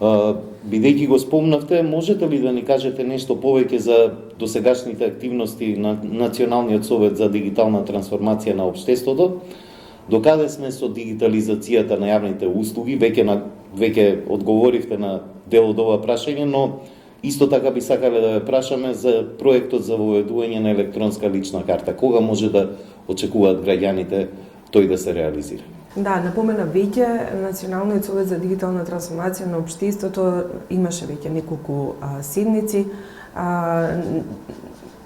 Бидејќи го спомнавте, можете ли да ни кажете нешто повеќе за досегашните активности на Националниот совет за дигитална трансформација на општеството? Докаде сме со дигитализацијата на јавните услуги? Веќе одговоривте на дел од ова прашање, но исто така би сакале да ве прашаме за проектот за воведување на електронска лична карта. Кога може да очекуваат граѓаните тој да се реализира? Да, напомена веќе Националниот совет за дигитална трансформација на општеството имаше веќе неколку седници.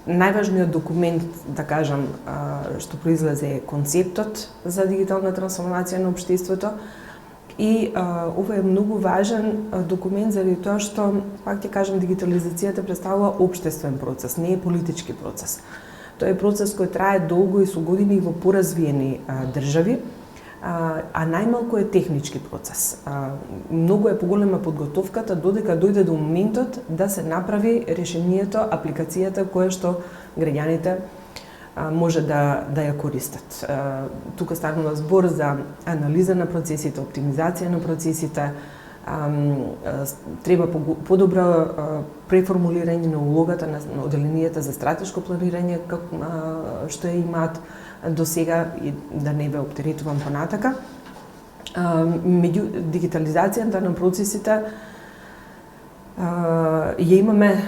Најважниот документ, да кажам, што произлезе е концептот за дигитална трансформација на општеството. И ова е многу важен документ заради тоа што, пак ќе кажам, дигитализацијата представува општествен процес, не е политички процес. Тоа е процес кој трае долго и со години во поразвиени држави, а најмалку е технички процес. Многу е поголема подготовката додека дојде до моментот да се направи решението, апликацијата која што граѓаните може да ја користат. Тука станува збор за анализа на процесите, оптимизација на процесите, треба подобро преформулирање на улогата на оделенијата за стратешко планирање што ја имаат до сега и да не ве оптеретувам понатака. Меѓу дигитализацијата на процесите ја имаме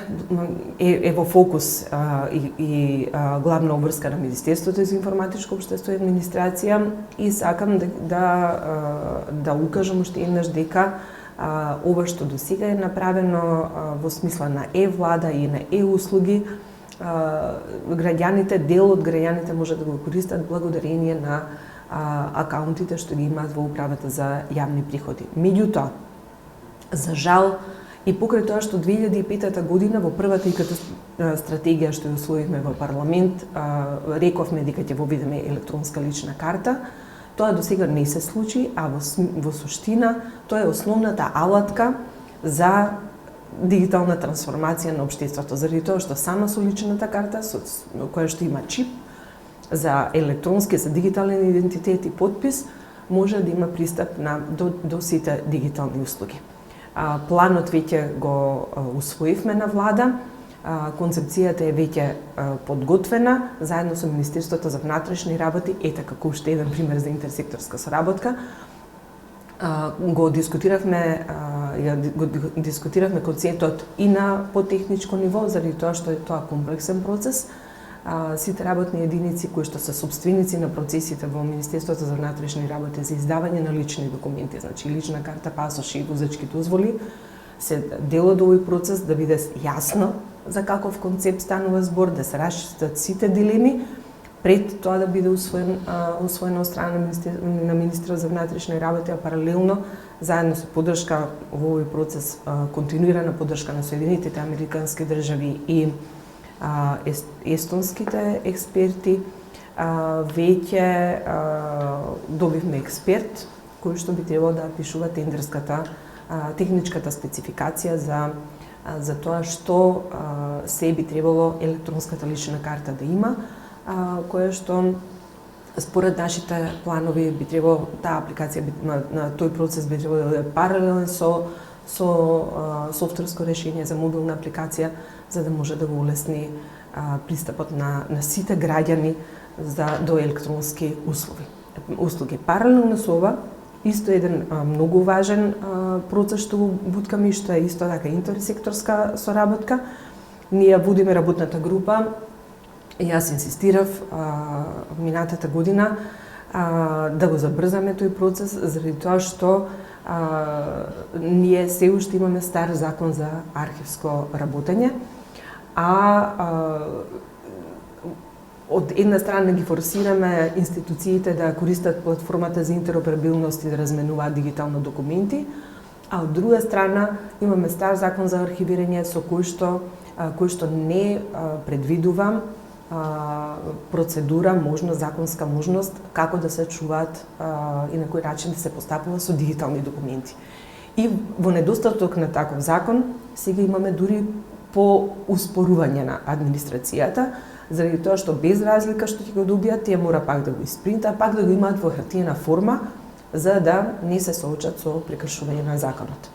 во фокус и главна обврска на Министерството за информатичко општество и администрација и сакам да укажам уште еднаш дека ова што до сега е направено во смисла на влада и на услуги, граѓаните, дел од граѓаните може да го користат благодарение на акаунтите што ги имаат во управата за јавни приходи. Меѓутоа, за жал, и покрај тоа што 2005 година во првата ИКТ стратегија што ја усвоивме во парламент, рековме дека ќе воведеме електронска лична карта, тоа до сега не се случи, а во суштина тоа е основната алатка за дигитална трансформација на општеството, заради тоа што сама со личната карта, која што има чип за електронски, за дигитален идентитет и подпис, може да има пристап до сите дигитални услуги. Планот веќе го усвоивме на влада, концепцијата е веќе подготвена, заедно со Министерството за внатрешни работи, како уште еден пример за интерсекторска соработка. Го дискутиравме концептот и на потехничко ниво, заради тоа што е тоа комплексен процес. Сите работни единици кои што се собственици на процесите во Министерството за внатрешни работи за издавање на лични документи, значи лична карта, пасош и возачки дозволи, се дел од овој процес да биде јасно за каков концепт станува збор, да се расчистат сите дилеми пред тоа да биде усвоено од страна на министерот за внатрешни работи, а паралелно заедно со поддршка во овој процес, континуирана поддршка на Соединетите Американски држави и естонските експерти, веќе добивме експерт кој што би требало да пишува техничката спецификација за тоа што се би требало електронската лична карта да има, која што според нашите планови би требало таа апликација на тој процес би требало да биде паралелен со софтверско решение за мобилна апликација, за да може да го улесни пристапот на сите граѓани до електронски услуги. Паралелно со ова, исто еден многу важен процес што го буткаме и што е исто така интерсекторска соработка. Ние водиме работната група. Јас инсистирав минатата година да го забрзаме тој процес, заради тоа што ние се уште имаме стар закон за архивско работење, од една страна ги форсираме институциите да користат платформата за интероперабилност и да разменуваат дигитално документи, а од друга страна имаме стар закон за архивирање со кој што не предвидува процедура, законска можност како да се чуваат и на кој начин да се постапува со дигитални документи. И во недостаток на таков закон, сега имаме дури по успорување на администрацијата, заради тоа што без разлика што ќе го добијат, тие мора пак да го испринтат, пак да го имаат во хартиена форма, за да не се соочат со прекршување на законот.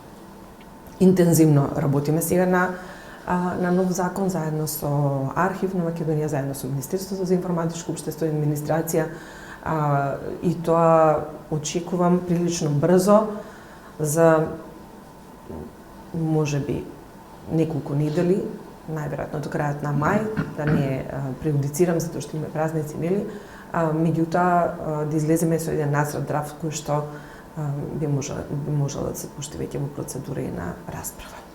интензивно работиме сега на нов закон заедно со Архив на Македонија, заедно со Министерството за информатичко општество и администрација, и тоа очекувам прилично брзо, за можеби неколку недели, најверојатно до крајот на мај, да не преюдицирам затоа што има празници, нели? Меѓутоа да излеземе со еден нацрт драфт кој што би можела да се пушти веќе во процедура и на расправа.